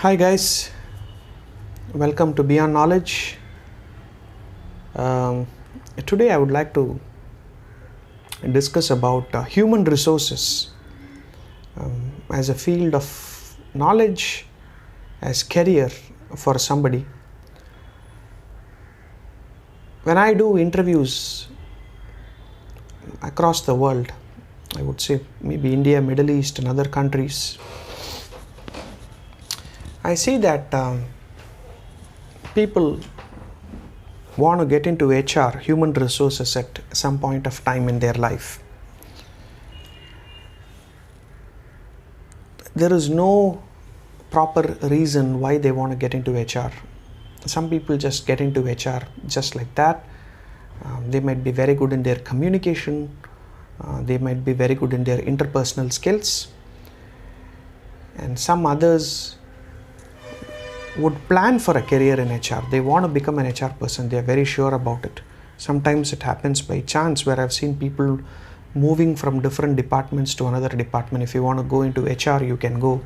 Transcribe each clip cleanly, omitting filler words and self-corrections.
Hi guys, welcome to Beyond Knowledge. Um, Today I would like to discuss about human resources as a field of knowledge, as career for somebody. When I do interviews across the world, I would say maybe India, Middle East and other countries, I see that people want to get into HR, human resources, at some point of time in their life. There is no proper reason why they want to get into HR. Some people just get into HR just like that. They might be very good in their communication. They might be very good in their interpersonal skills. And some others would plan for a career in HR. They want to become an HR person. They are very sure about it. Sometimes it happens by chance, where I've seen people moving from different departments to another department. If you want to go into HR, you can go.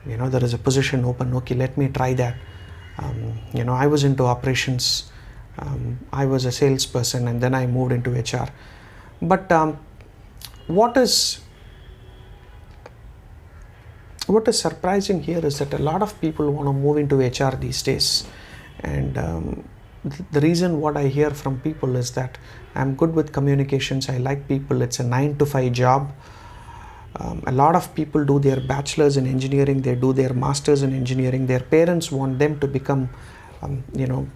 There is a position open. Okay, let me try that. I was into operations. I was a salesperson, and then I moved into HR. But what is surprising here is that a lot of people want to move into HR these days. And the reason what I hear from people is that I'm good with communications. I like people. It's a 9-to-5 job. A lot of people do their bachelor's in engineering. They do their master's in engineering. Their parents want them to become,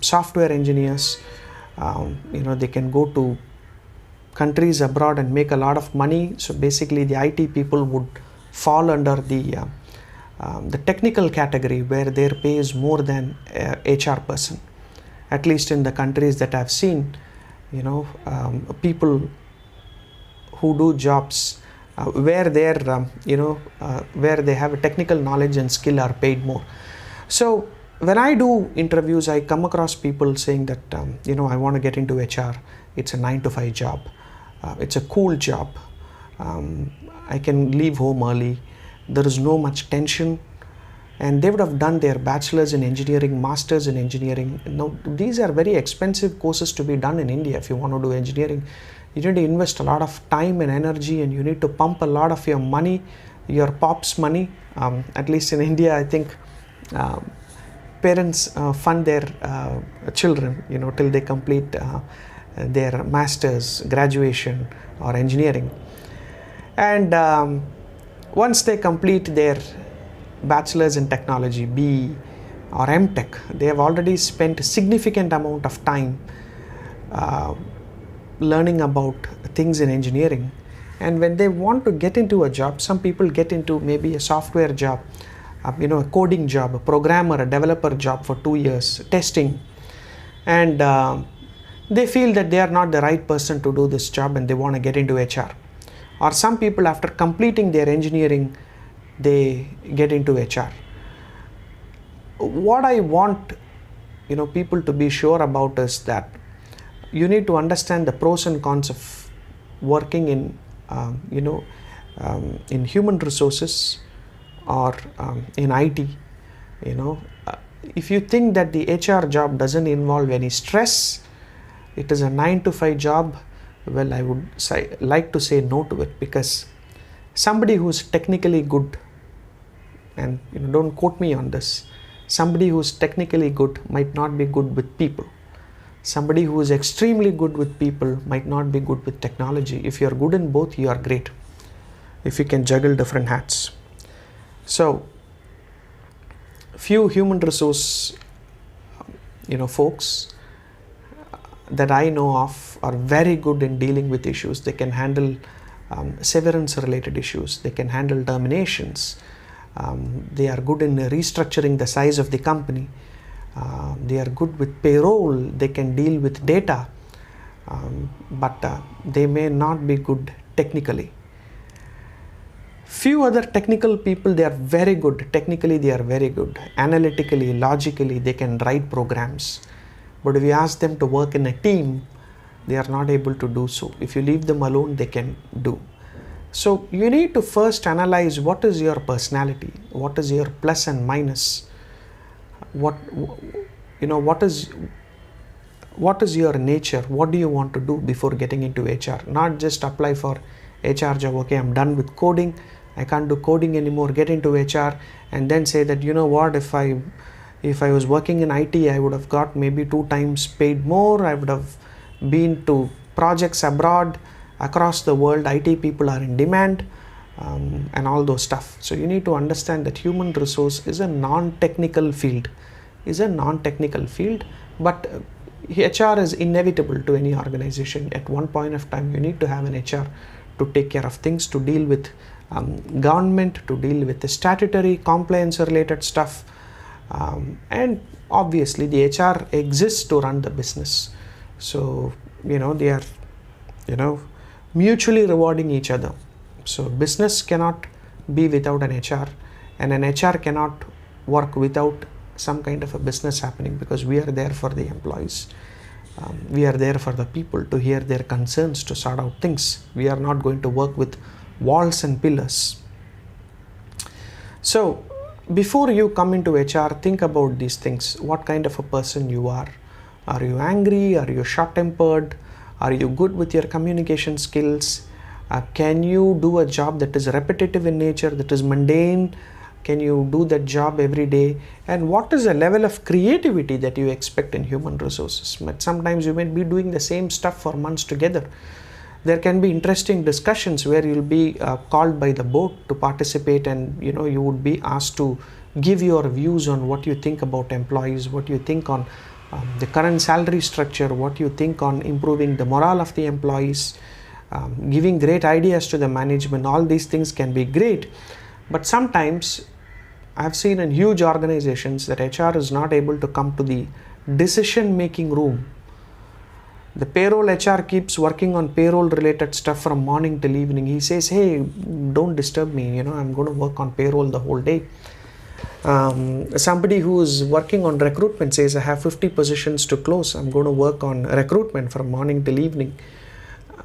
software engineers. They can go to countries abroad and make a lot of money. So basically the IT people would fall under the technical category, where their pay is more than HR person. At least in the countries that I've seen, people who do jobs where they have a technical knowledge and skill are paid more. So when I do interviews, I come across people saying that I want to get into HR. It's a 9-to-5 job. It's a cool job. I can leave home early. There is no much tension, and they would have done their bachelor's in engineering, master's in engineering. Now, these are very expensive courses to be done in India. If you want to do engineering, you need to invest a lot of time and energy, and you need to pump a lot of your money, your pop's money. At least in India, I think parents fund their children, till they complete their master's, graduation or engineering. And once they complete their bachelor's in technology, BE or MTech, they have already spent a significant amount of time learning about things in engineering. And when they want to get into a job, some people get into maybe a software job, a coding job, a programmer, a developer job for 2 years, testing. And they feel that they are not the right person to do this job, and they want to get into HR. Or some people, after completing their engineering, they get into HR. What I want, people to be sure about is that you need to understand the pros and cons of working in, in human resources or in IT. If you think that the HR job doesn't involve any stress, it is a 9-to-5 job, well, I would like to say no to it, because somebody who's technically good, and don't quote me on this, somebody who's technically good might not be good with people. Somebody who is extremely good with people might not be good with technology. If you're good in both, you are great, if you can juggle different hats. So few human resource folks that I know of are very good in dealing with issues. They can handle severance related issues. They can handle terminations. They are good in restructuring the size of the company. They are good with payroll. They can deal with data, but they may not be good technically. Few other technical people, they are very good. Technically, they are very good. Analytically, logically, they can write programs. But if you ask them to work in a team, they are not able to do so. If you leave them alone, they can do. So you need to first analyze what is your personality, what is your plus and minus, what what is your nature, what do you want to do before getting into HR. Not just apply for HR job, okay, I'm done with coding, I can't do coding anymore, get into HR, and then say that, you know what, if I was working in IT, I would have got maybe 2 times paid more, I would have been to projects abroad, across the world, IT people are in demand, and all those stuff. So you need to understand that human resource is a non-technical field, but HR is inevitable to any organization. At one point of time, you need to have an HR to take care of things, to deal with government, to deal with the statutory compliance related stuff, and obviously the HR exists to run the business. So they are mutually rewarding each other. So business cannot be without an HR, and an HR cannot work without some kind of a business happening, because we are there for the employees. We are there for the people, to hear their concerns, to sort out things. We are not going to work with walls and pillars. So before you come into HR, think about these things. What kind of a person you are? Are you angry? Are you short-tempered? Are you good with your communication skills? Can you do a job that is repetitive in nature, that is mundane? Can you do that job every day? And what is the level of creativity that you expect in human resources? But sometimes you might be doing the same stuff for months together. There can be interesting discussions where you'll be called by the board to participate, and you would be asked to give your views on what you think about employees, what you think on the current salary structure, what you think on improving the morale of the employees, giving great ideas to the management. All these things can be great, but sometimes I've seen in huge organizations that HR is not able to come to the decision making room. The payroll HR keeps working on payroll related stuff from morning till evening. He says, hey, don't disturb me, I'm going to work on payroll the whole day. Somebody who is working on recruitment says, I have 50 positions to close, I'm going to work on recruitment from morning till evening.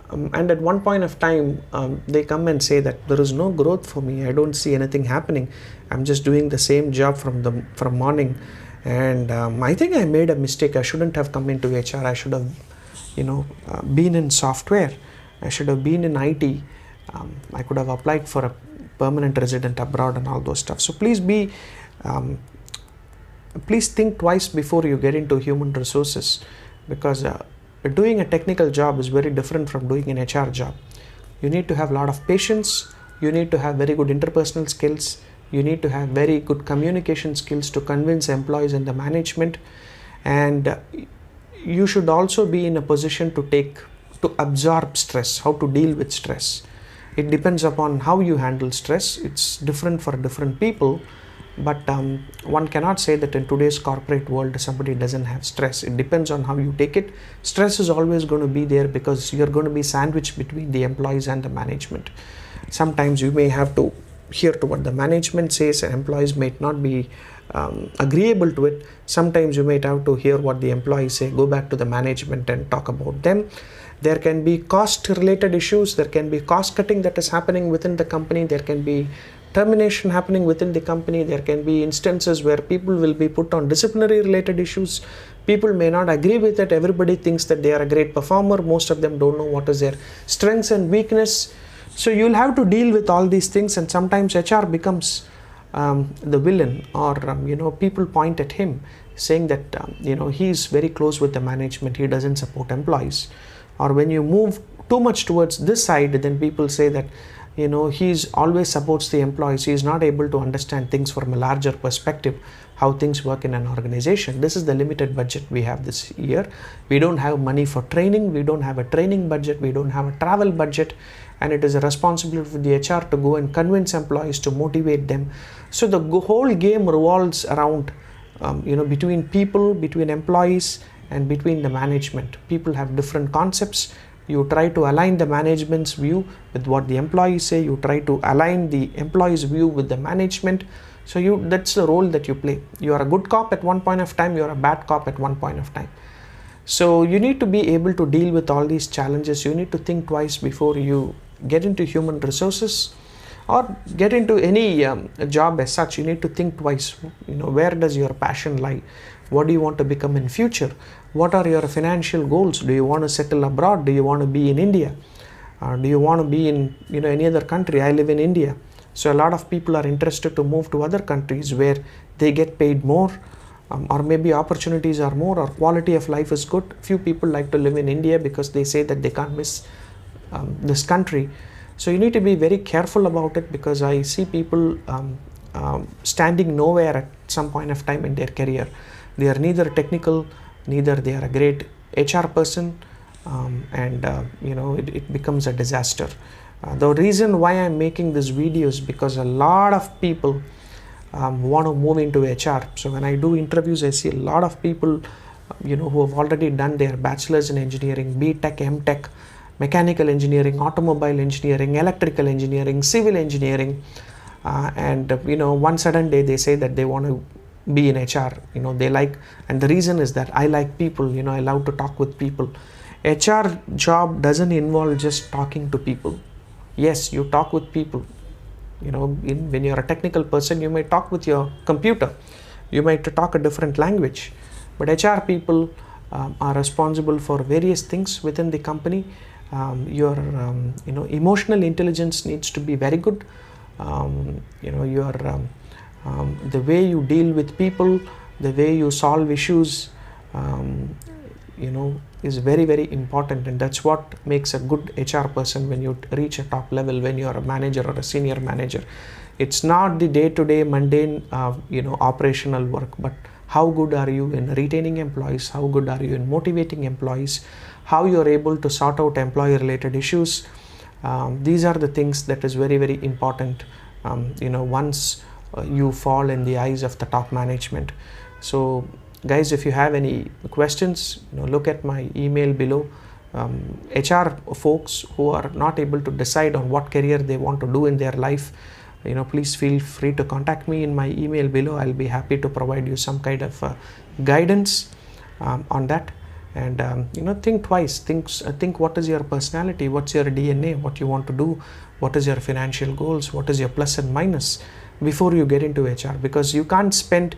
And at one point of time, they come and say that there is no growth for me, I don't see anything happening, I'm just doing the same job from morning, and I think I made a mistake. I shouldn't have come into HR. I should have been in software, I should have been in IT, I could have applied for a permanent resident abroad and all those stuff. So please think twice before you get into human resources, because doing a technical job is very different from doing an HR job. You need to have a lot of patience, you need to have very good interpersonal skills, you need to have very good communication skills to convince employees and the management, and you should also be in a position to absorb stress, how to deal with stress. It depends upon how you handle stress. It's different for different people, but one cannot say that in today's corporate world somebody doesn't have stress. It depends on how you take it. Stress is always going to be there, because you're going to be sandwiched between the employees and the management. Sometimes you may have to hear to what the management says, and employees might not be agreeable to it. Sometimes you might have to hear what the employees say, go back to the management and talk about them. There can be cost related issues, there can be cost cutting that is happening within the company, there can be termination happening within the company, there can be instances where people will be put on disciplinary related issues. People may not agree with it. Everybody thinks that they are a great performer, most of them don't know what is their strengths and weakness. So you'll have to deal with all these things, and sometimes HR becomes the villain, or people point at him saying that he's very close with the management, he doesn't support employees. Or when you move too much towards this side, then people say that he's always supports the employees, he is not able to understand things from a larger perspective, how things work in an organization. This is the limited budget we have this year. We don't have money for training, we don't have a training budget, we don't have a travel budget, and it is a responsibility for the HR to go and convince employees, to motivate them. So the whole game revolves around between people, between employees, and between the management. People have different concepts. You try to align the management's view with what the employees say, you try to align the employees' view with the management. So that's the role that you play. You are a good cop at one point of time, you are a bad cop at one point of time. So you need to be able to deal with all these challenges. You need to think twice before you get into human resources. or get into any job as such, you need to think twice. Where does your passion lie? What do you want to become in future? What are your financial goals? Do you want to settle abroad? Do you want to be in India? Do you want to be in any other country? I live in India, so a lot of people are interested to move to other countries where they get paid more, or maybe opportunities are more, or quality of life is good. Few people like to live in India because they say that they can't miss this country. So you need to be very careful about it, because I see people standing nowhere at some point of time in their career. They are neither technical, neither they are a great HR person, and it becomes a disaster. The reason why I'm making this video is because a lot of people want to move into HR. So when I do interviews, I see a lot of people who have already done their bachelor's in engineering, BTech, MTech, mechanical engineering, automobile engineering, electrical engineering, civil engineering, and one sudden day they say that they want to be in HR. They like, and the reason is that I like people. I love to talk with people. HR job doesn't involve just talking to people. Yes, you talk with people. When you're a technical person, you may talk with your computer, you might talk a different language, but HR people are responsible for various things within the company. Your emotional intelligence needs to be very good. The way you deal with people, the way you solve issues, is very, very important, and that's what makes a good HR person when you reach a top level, when you're a manager or a senior manager. It's not the day-to-day mundane operational work, but how good are you in retaining employees, how good are you in motivating employees, how you're able to sort out employee related issues. These are the things that is very, very important once you fall in the eyes of the top management. So guys, if you have any questions, look at my email below. HR folks who are not able to decide on what career they want to do in their life, please feel free to contact me in my email below. I'll be happy to provide you some kind of guidance on that. And think twice. Think what is your personality, what's your DNA, what you want to do, what is your financial goals, what is your plus and minus before you get into HR. Because you can't spend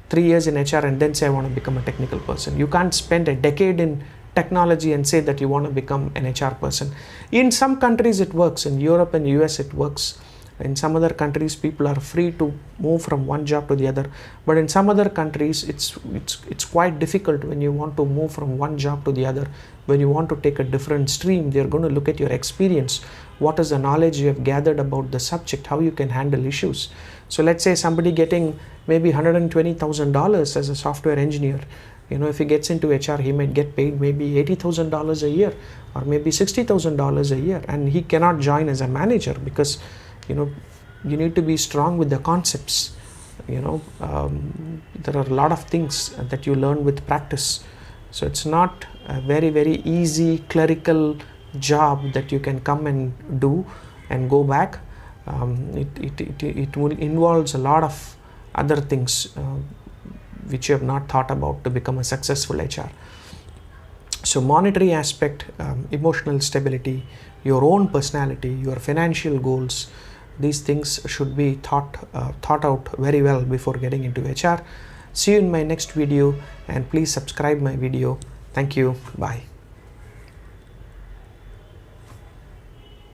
3 years in HR and then say I want to become a technical person. You can't spend a decade in technology and say that you want to become an HR person. In some countries it works. In Europe and US it works. In some other countries people are free to move from one job to the other, but in some other countries it's quite difficult when you want to move from one job to the other. When you want to take a different stream, they're going to look at your experience, what is the knowledge you have gathered about the subject, how you can handle issues. So let's say somebody getting maybe $120,000 as a software engineer, if he gets into HR, he might get paid maybe $80,000 a year or maybe $60,000 a year, and he cannot join as a manager because you need to be strong with the concepts. There are a lot of things that you learn with practice. So it's not a very, very easy clerical job that you can come and do and go back. It will involves a lot of other things which you have not thought about to become a successful HR. So monetary aspect, emotional stability, your own personality, your financial goals, these things should be thought out very well before getting into HR. See you in my next video, and please subscribe my video. Thank you. Bye.